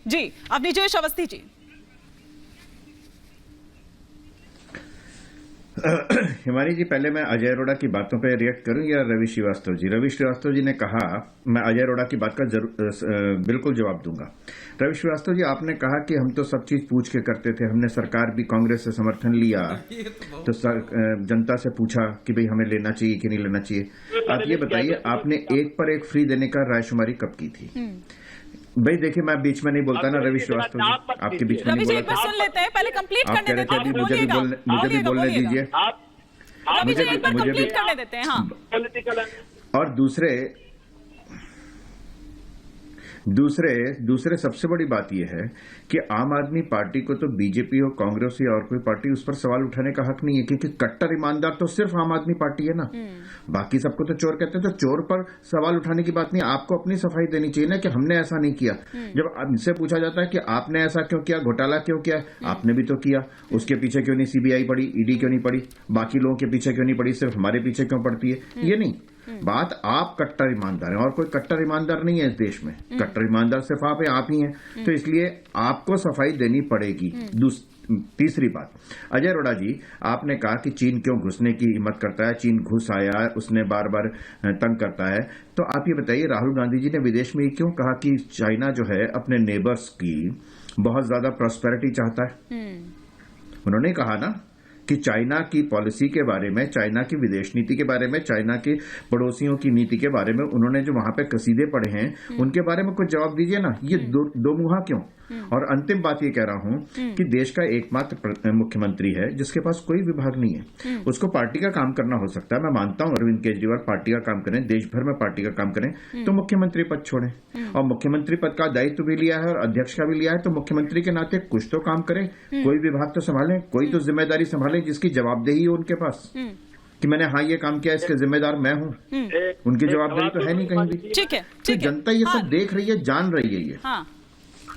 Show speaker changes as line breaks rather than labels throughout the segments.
जी अवनीजेश अवस्थी जी।
हिमानी जी, पहले मैं अजय अरोड़ा की बातों पर रिएक्ट करूं या रवि श्रीवास्तव जी? रवि श्रीवास्तव जी ने कहा, मैं अजय अरोड़ा की बात का बिल्कुल जवाब दूंगा। रवि श्रीवास्तव जी, आपने कहा कि हम तो सब चीज पूछ के करते थे, हमने सरकार भी कांग्रेस से समर्थन लिया तो जनता से पूछा कि भाई हमें लेना चाहिए कि नहीं लेना चाहिए। आप ये बताइए, आपने एक पर एक फ्री देने का रायशुमारी कब की थी? भाई देखिए, मैं बीच में नहीं बोलता ना रवि श्रीवास्तव जी, आपके बीच में नहीं बोला था।
सुन लेते हैं, पहले कंप्लीट
आप
करने
कह रहे
देते
थे
हैं,
अभी मुझे भी बोलने दीजिए।
रवि जी एक बार कंप्लीट करने देते हैं। हाँ।
और दूसरे सबसे बड़ी बात यह है कि आम आदमी पार्टी को तो बीजेपी हो, कांग्रेस या और कोई पार्टी उस पर सवाल उठाने का हक नहीं है, क्योंकि कट्टर ईमानदार तो सिर्फ आम आदमी पार्टी है ना। बाकी सबको तो चोर कहते हैं, तो चोर पर सवाल उठाने की बात नहीं। आपको अपनी सफाई देनी चाहिए ना कि हमने ऐसा नहीं किया। जब इनसे पूछा जाता है कि आपने ऐसा क्यों किया, घोटाला क्यों किया, आपने भी तो किया, उसके पीछे क्यों नहीं सीबीआई पड़ी, ईडी क्यों नहीं पड़ी, बाकी लोगों के पीछे क्यों नहीं पड़ी, सिर्फ हमारे पीछे क्यों पड़ती है? ये नहीं बात। आप कट्टर ईमानदार हैं और कोई कट्टर ईमानदार नहीं है इस देश में। कट्टर ईमानदार सिर्फ आप ही हैं, तो इसलिए आपको सफाई देनी पड़ेगी। तीसरी बात, अजय अरोड़ा जी, आपने कहा कि चीन क्यों घुसने की हिम्मत करता है, चीन घुस आया, उसने बार बार तंग करता है। तो आप ये बताइए, राहुल गांधी जी ने विदेश में क्यों कहा कि चाइना जो है अपने नेबर्स की बहुत ज्यादा प्रॉस्पेरिटी चाहता है? उन्होंने कहा ना कि चाइना की पॉलिसी के बारे में, चाइना की विदेश नीति के बारे में, चाइना के पड़ोसियों की नीति के बारे में उन्होंने जो वहां पे कसीदे पढ़े हैं, उनके बारे में कुछ जवाब दीजिए ना। ये दो मुहा क्यों? और अंतिम बात ये कह रहा हूं कि देश का एकमात्र मुख्यमंत्री है जिसके पास कोई विभाग नहीं है। उसको पार्टी का काम करना हो सकता है, मैं मानता हूं अरविंद केजरीवाल पार्टी का काम करें, देश भर में पार्टी का काम करें, तो मुख्यमंत्री पद छोड़ें। और मुख्यमंत्री पद का दायित्व भी लिया है और अध्यक्ष का भी लिया है, तो मुख्यमंत्री के नाते कुछ तो काम करें, कोई विभाग तो संभालें, कोई तो जिम्मेदारी संभालें जिसकी जवाबदेही हो उनके पास कि मैंने हाँ ये काम किया, इसके जिम्मेदार मैं हूँ। उनकी जवाबदेही तो है नहीं कहीं भी।
ठीक है,
तो जनता ये सब देख रही है, जान रही है ये।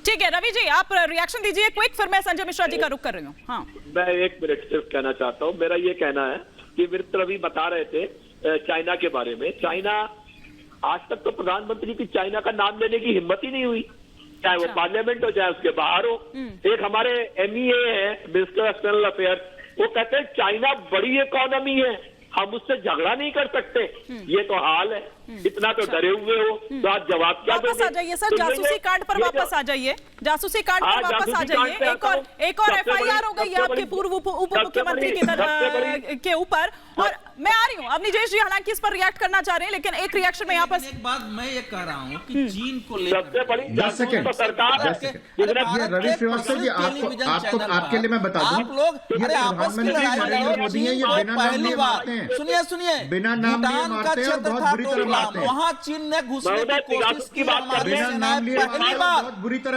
ठीक है रवि जी, आप रिएक्शन दीजिए क्विक, फिर मैं संजय मिश्रा जी का रुख कर रही हूँ। हाँ,
मैं 1 मिनट सिर्फ कहना चाहता हूँ। मेरा ये कहना है कि वित्त रवि बता रहे थे चाइना के बारे में। चाइना, आज तक तो प्रधानमंत्री की चाइना का नाम लेने की हिम्मत ही नहीं हुई, चाहे वो पार्लियामेंट हो चाहे उसके बाहर हो। एक हमारे MEA है, मिनिस्टर ऑफ एक्सटर्नल अफेयर्स, वो कहते हैं चाइना बड़ी इकोनॉमी है, हम उससे झगड़ा नहीं कर सकते। ये तो हाल है, इतना तो डरे हुए हो, तो आज जवाब क्या दोगे?
वापस आ जाइए सर, जासूसी कार्ड पर वापस आ जाइए, जासूसी कार्ड पर वापस आ जाइए। एक और FIR हो गई है आपके पूर्व उप मुख्यमंत्री के ऊपर। और मैं आ रही हूँ, अवनीजेश जी हालांकि इस पर रिएक्ट करना चाह रहे हैं, लेकिन एक रिएक्शन में यहाँ पर
एक बात मैं ये कह रहा हूँ कि चीन को लेकर
सबसे बड़ी
10 सेकंड
सरकार है।
रवि श्रीवास्तव जी, आपके लिए मैं बता दूं,
आप लोग
नरेंद्र मोदी हैं, ये बिना नाम लिए मारते हैं।
सुनिए
बिना नाम लिए मारते हैं और बहुत बुरी तरह मारते हैं।
वहाँ चीन ने घुसने की कोशिश की, हमारी सेनाएं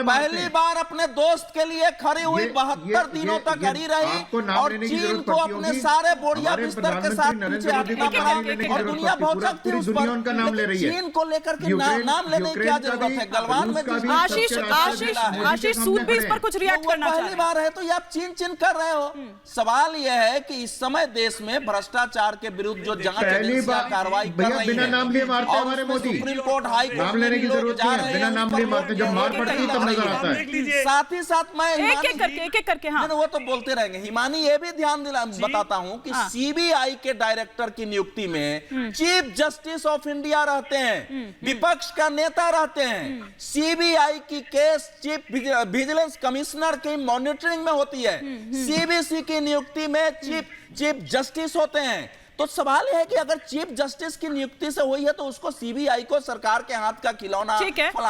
पहली बार अपने दोस्त के लिए खड़ी हुई, 72 दिनों तक खड़ी रही और चीन को अपने सारे बोरिया बिस्तर के साथ पीछे हटना पड़ा और दुनिया भौचक थी उस पर। चीन को लेकर के नाम लेने की क्या जरूरत है? गलवान में
आशीष सूद भी इस पर कुछ रिएक्ट करना चाह रहे हैं।
पहली बार है तो ये आप चीन कर रहे हो। सवाल यह है कि इस समय देश में भ्रष्टाचार के विरुद्ध जो जांच एजेंसियां कार्रवाई कर रही
बिना नाम लिए मारते हैं हमारे Modi.
Supreme court, high court
नाम लेने की जरूरत नहीं है, बिना नाम लिए मारते, जब मार पड़ती है तब नजर आता है।
साथ ही साथ मैं
एक एक करके हाँ,
वो तो बोलते रहेंगे। हिमानी ये भी ध्यान बताता हूं कि CBI के डायरेक्टर की नियुक्ति में चीफ जस्टिस ऑफ इंडिया रहते हैं, विपक्ष का नेता रहते हैं। CBI की केस चीफ विजिलेंस कमिश्नर की मॉनिटरिंग में होती है। CBC की नियुक्ति में चीफ जस्टिस होते हैं। तो सवाल है कि अगर चीफ जस्टिस की नियुक्ति से हुई है तो उसको CBI को सरकार के हाथ का खिलौना